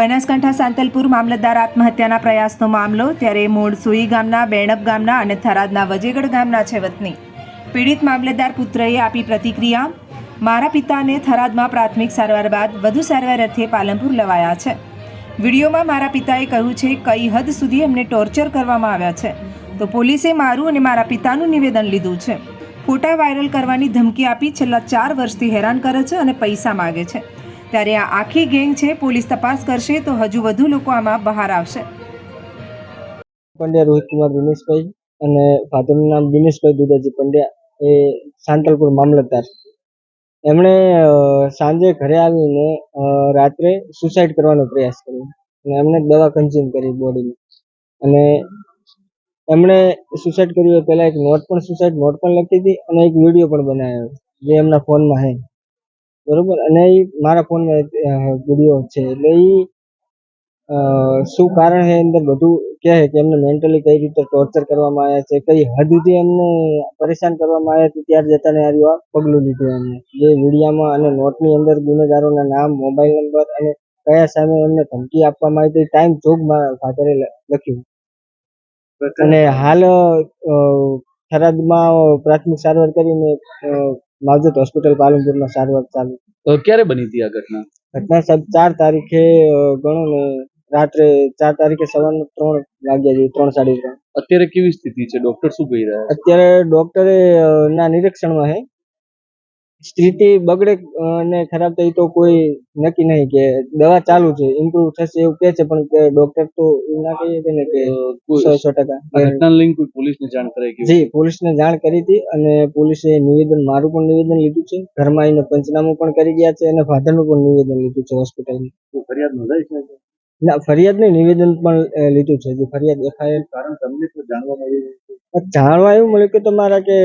બનાસકાંઠા સાંતલપુર મામલતદાર આત્મહત્યાના પ્રયાસનો મામલો. ત્યારે મૂળ સુઈ ગામના, બેણપ ગામના અને થરાદના વજેગઢ ગામના છે વતની. પીડિત મામલતદાર પુત્રએ આપી પ્રતિક્રિયા. મારા પિતાને થરાદમાં પ્રાથમિક સારવાર બાદ વધુ સારવાર અર્થે પાલનપુર લવાયા છે. વિડીયોમાં મારા પિતાએ કહ્યું છે કઈ હદ સુધી એમને ટોર્ચર કરવામાં આવ્યા છે, તો પોલીસે મારું અને મારા પિતાનું નિવેદન લીધું છે. ફોટા વાયરલ કરવાની ધમકી આપી છેલ્લા 4 વર્ષથી હેરાન કરે છે અને પૈસા માગે છે. ત્યારે આ આખી ગેંગ છે. પોલીસ તપાસ કરશે તો હજુ વધુ લોકો આમાં બહાર આવશે. પંડ્યા રોહિત કુમાર દિનેશભાઈ અને ફાધરનું નામ દિનેશભાઈ દુદાજી પંડ્યા, એ સાંતલપુર મામલતદાર. એમણે સાંજે ઘરે આવીને રાત્રે સુસાઇડ કરવાનો પ્રયાસ કર્યો અને એમણે દવા કન્ઝ્યુમ કરી બોડીમાં. અને એમણે સુસાઇડ કર્યું એ પહેલા એક નોટ પણ લખી હતી અને એક વિડીયો પણ બનાવ્યો જે એમના ફોનમાં છે, બરોબર. અને એ મારા ફોનમાં વિડીયો છે. એટલે એ શું કારણ છે અંદર બધું કહે કે એમને મેન્ટલી કઈ રીતે ટોર્ચર કરવામાં આવ્યા છે, કઈ હદ સુધી એમને પરેશાન કરવામાં આવ્યા છે. ત્યાર જતા ને આ પગલું લીધું એમને, જે વિડીયામાં અને નોટની અંદર ગુનેગારોના નામ, મોબાઈલ નંબર અને કયા સામે એમને ધમકી આપવામાં આવી હતી ટાઈમ ચોક ફાધરે લખ્યું. અને હાલ થરાદમાં પ્રાથમિક સારવાર કરીને માવજત હોસ્પિટલ પાલનપુરમાં સારવાર ચાલુ. તો ક્યારે બની હતી આ ઘટના? સાહેબ 4 તારીખે ગણો ને, રાત્રે 4 તારીખે સવારના 3 વાગ્યા જેવી, 3:30. અત્યારે કેવી સ્થિતિ છે? ડોક્ટર શું કહી રહ્યા છે? અત્યારે ડોક્ટરે ના નિરીક્ષણમાં છે. સ્થિતિ બગડે અને ખરાબ થઈ તો કોઈ નક્કી નહીં, કે દવા ચાલુ છે, ઇમ્પ્રુવ થશે એવું કહે છે, પણ ડોક્ટર તો એવું ના કહીએ કે ને કે 100% ઘટનાને લઈને કોઈ પોલીસને જાણ કરાઈ ગઈ? જી, પોલીસને જાણ કરી હતી અને પોલીસે મારું પણ નિવેદન લીધું છે. ઘરમાં આવીને પંચનામું પણ કરી ગયા છે અને ફાધરનું પણ નિવેદન લીધું છે હોસ્પિટલમાં. ફરિયાદ નોંધાઈ છે? ના, ફરિયાદ નહીં, નિવેદન પણ લીધું છે. જે ફરિયાદ FIR કારણ તમને તો જાણવા એવું મળ્યું કે તમારા કે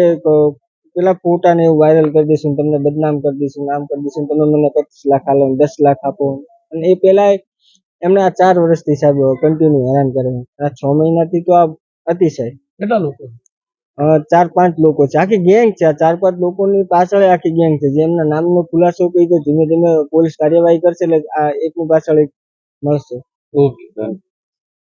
પેલા ફોટા ને એવું વાયરલ કરી દઈશું, તમને બદનામ કરી દઈશું, નામ કરી દઈશું, તમે મને 25 લાખ આપો, 10 લાખ આપો. અને એ પેલા એમને આ 4 વર્ષથી સાહેબ કન્ટિન્યુ હેરાન કરે. આ 6 મહિનાથી તો આ અતિશય. કેટલા લોકો? 4-5 લોકો છે, આખી ગેંગ છે. આ 4-5 લોકોની પાછળ આખી ગેંગ છે. જે એમના નામનો ખુલાસો કરી તો ધીમે ધીમે પોલીસ કાર્યવાહી કરશે એટલે આ એકની પાછળ એક મળશે. ઓકે.